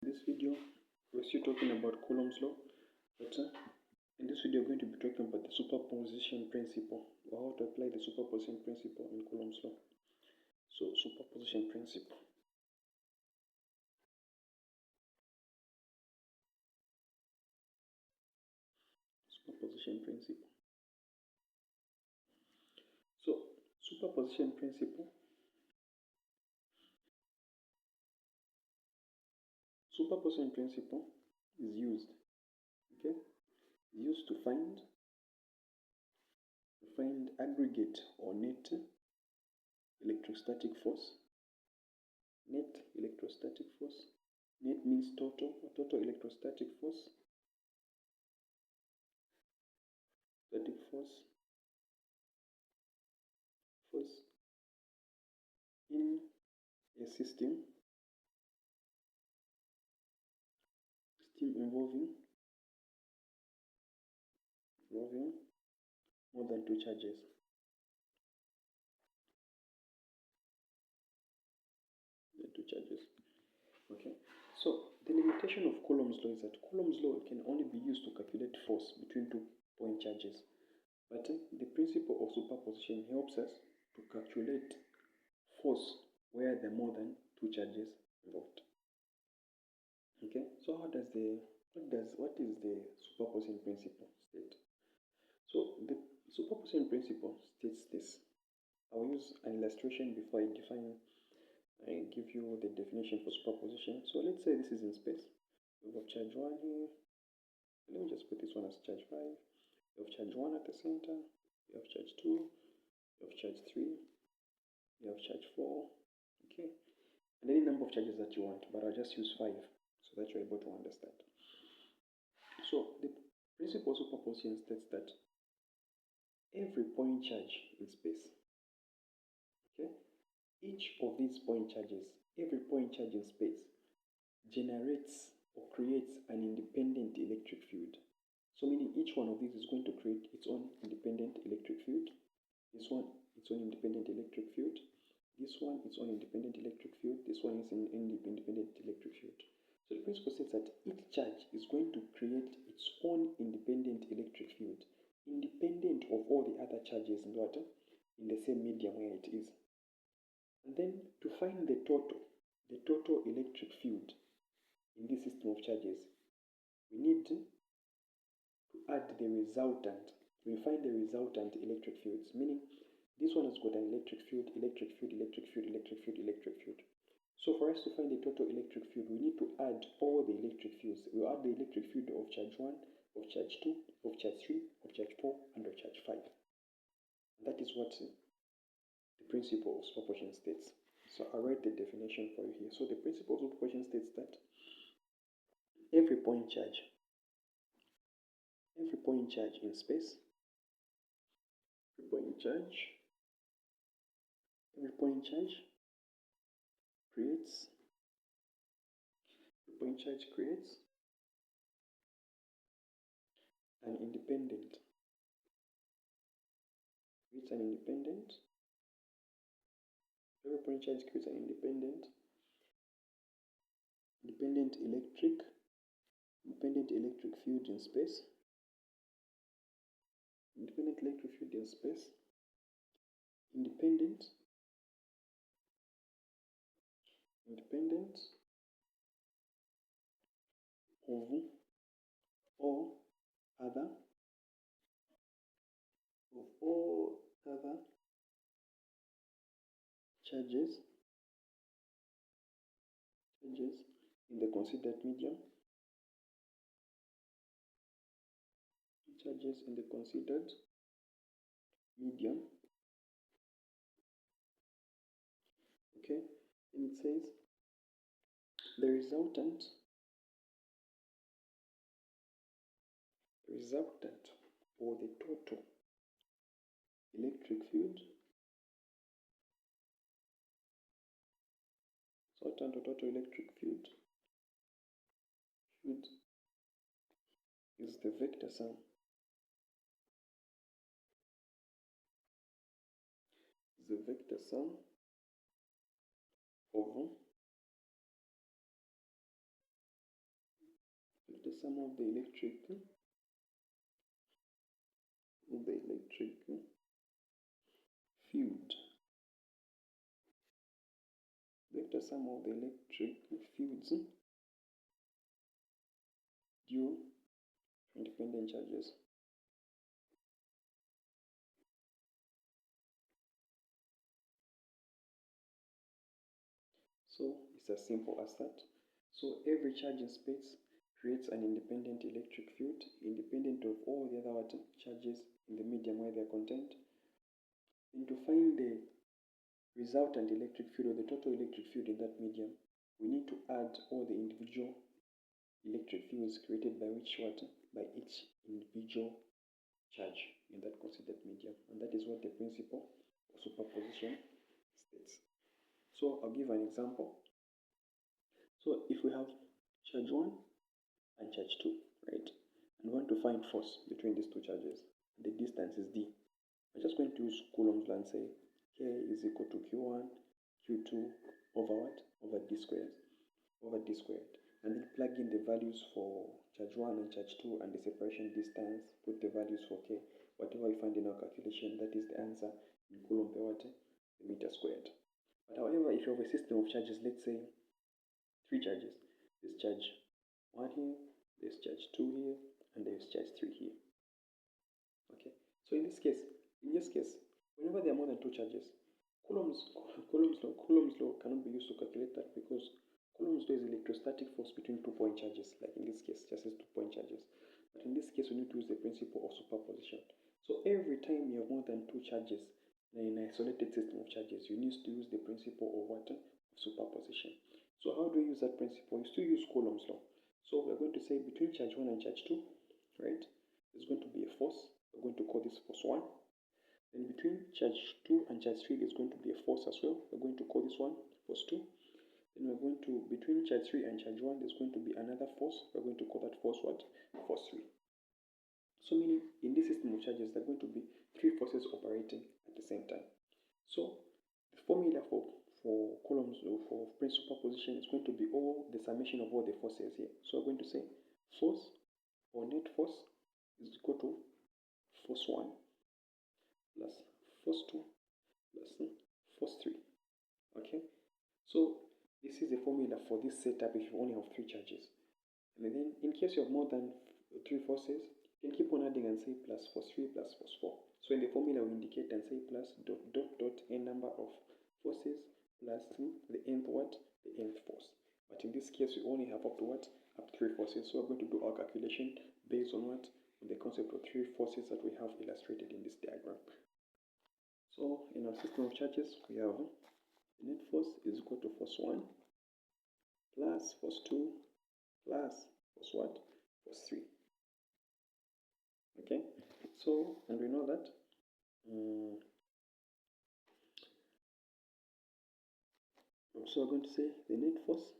In this video, we're still talking about Coulomb's law, but in this video, we're going to be talking about the superposition principle, or how to apply the superposition principle in Coulomb's law. So, superposition principle. Superposition principle. So, superposition principle. Superposition principle is used, to find aggregate or net electrostatic force. Net electrostatic force. Net means total electrostatic force. Static force in a system involving more than two charges. Okay. So the limitation of Coulomb's law is that Coulomb's law can only be used to calculate force between 2 point charges. But the principle of superposition helps us to calculate force where there are more than two charges involved. Okay. So what is the superposition principle state? So the superposition principle states this. I'll use an illustration before I give you the definition for superposition. So let's say this is in space. We have charge 1 here. Let me just put this one as charge 5. We have charge 1 at the center. We have charge 2. We have charge 3. We have charge 4. Okay. And any number of charges that you want, but I'll just use 5 so that you're able to understand. So the principle of superposition states that every point charge in space, each of these point charges, every point charge in space generates or creates an independent electric field. So meaning each one of these is going to create its own independent electric field. This one, its own independent electric field. This one, its own independent electric field. This one is an independent electric field. So the principle says that each charge is going to create its own independent electric field, independent of all the other charges in the same medium where it is. And then to find the total electric field in this system of charges, we need to add the resultant. We find the resultant electric fields, meaning this one has got an electric field. So for us to find the total electric field, we need to add all the electric fields. We add the electric field of charge 1, of charge 2, of charge 3, of charge 4, and of charge 5. And that is what the principle of superposition states. So I'll write the definition for you here. So the principle of superposition states that every point charge in space, every point charge creates an independent electric field in space. Independent of all other charges in the considered medium. Okay, and it says the resultant or the total electric field, is the vector sum of vector sum of the electric field. Vector sum of the electric fields due to independent charges. So it's as simple as that. So every charge in space creates an independent electric field, independent of all the other charges in the medium where they are contained. And to find the resultant electric field or the total electric field in that medium, we need to add all the individual electric fields created by each individual charge in that considered medium. And that is what the principle of superposition states. So I'll give an example. So if we have charge 1 and charge 2, right? And we want to find force between these two charges. The distance is d. We're just going to use Coulomb's law and say K is equal to Q1, Q2 over what? Over d squared. And then plug in the values for charge 1 and charge 2 and the separation distance. Put the values for K. Whatever we find in our calculation, that is the answer in Coulomb per watt, the meter squared. But however, if you have a system of charges, let's say 3 charges. There's charge 1 here, there's charge 2 here, and there's charge 3 here. Okay, so in this case, whenever there are more than 2 charges, Coulomb's law cannot be used to calculate that, because Coulomb's law is electrostatic force between 2-point charges, like in this case, just as 2-point charges. But in this case, we need to use the principle of superposition. So every time you have more than 2 charges in an isolated system of charges, you need to use the principle of what? Of superposition. So how do we use that principle? You still use Coulomb's law. So we're going to say between charge 1 and charge 2, right, there's going to be a force. We're going to call this force 1. Then between charge 2 and charge 3, there's going to be a force as well. We're going to call this one force 2. Then we're going to, between charge 3 and charge 1, there's going to be another force. We're going to call that force what? Force 3. So meaning, in this system of charges, there are going to be 3 forces operating at the same time. So the formula for Coulomb's law for superposition is going to be all the summation of all the forces here. So we're going to say force or net force is equal to force 1 plus force 2 plus force 3. Okay, so this is the formula for this setup if you only have 3 charges. And then in case you have more than 3 forces, you can keep on adding and say plus force 3 plus force 4. So in the formula we indicate and say plus dot dot dot n number of forces plus the nth what? The nth force. But in this case we only have up to what? Up to 3 forces. So we're going to do our calculation based on what? On the concept of 3 forces that we have illustrated in this diagram. So in our system of charges, we have the net force is equal to force 1 plus force 2 plus force what? Force 3. Okay, so, and we know that so we're going to say the net force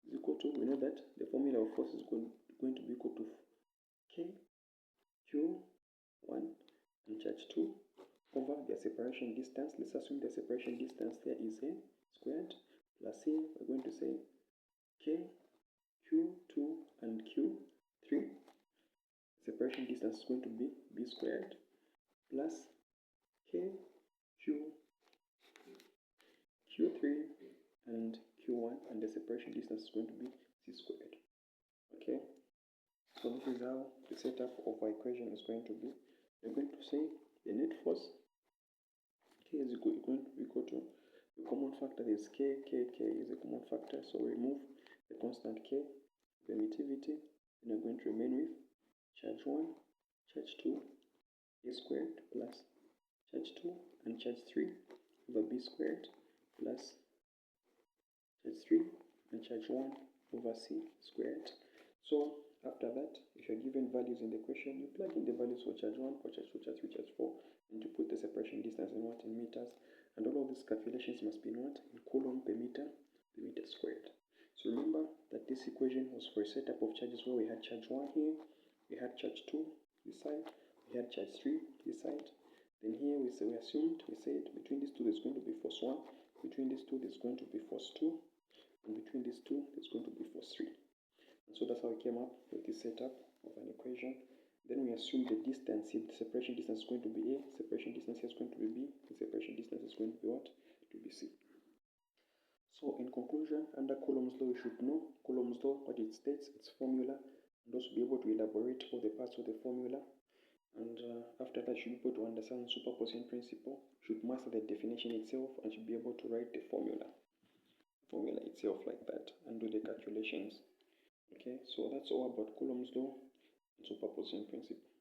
is equal to, we know that the formula of force is going to be equal to K Q1 and charge 2 over their separation distance. Let's assume the separation distance there is a squared, plus here we're going to say K Q2 and Q3. Separation distance is going to be b squared plus K Q3 and Q1, and the separation distance is going to be c squared. Okay, so this is how the setup of our equation is going to be. We're going to say the net force K is going to be equal to the common factor is K is a common factor, so we remove the constant K, permittivity, and we're going to remain with charge 1, charge 2, a squared plus charge 2 and charge 3 over b squared plus charge 3 and charge 1 over c squared. So after that, if you're given values in the question, you plug in the values for charge 1, for charge 2, charge 3, charge 4, and you put the separation distance in what? In meters. And all of these calculations must be in what? In Coulomb per meter squared. So remember that this equation was for a setup of charges where we had charge 1 here, we had charge 2 this side, we had charge 3 this side. Then here we said between these two there's going to be force 1, between these two there's going to be force 2, and between these two there's going to be force 3. And so that's how we came up with this setup of an equation. Then we assume the distance here, the separation distance is going to be A, separation distance here is going to be B, the separation distance is going to be what? To be C. So in conclusion, under Coulomb's law, you should know Coulomb's law, what it states, its formula, and also be able to elaborate all the parts of the formula. And after that, you should be able to understand superposition principle, should master the definition itself, and should be able to write the formula itself like that, and do the calculations. Okay, so that's all about Coulomb's law and superposition principle.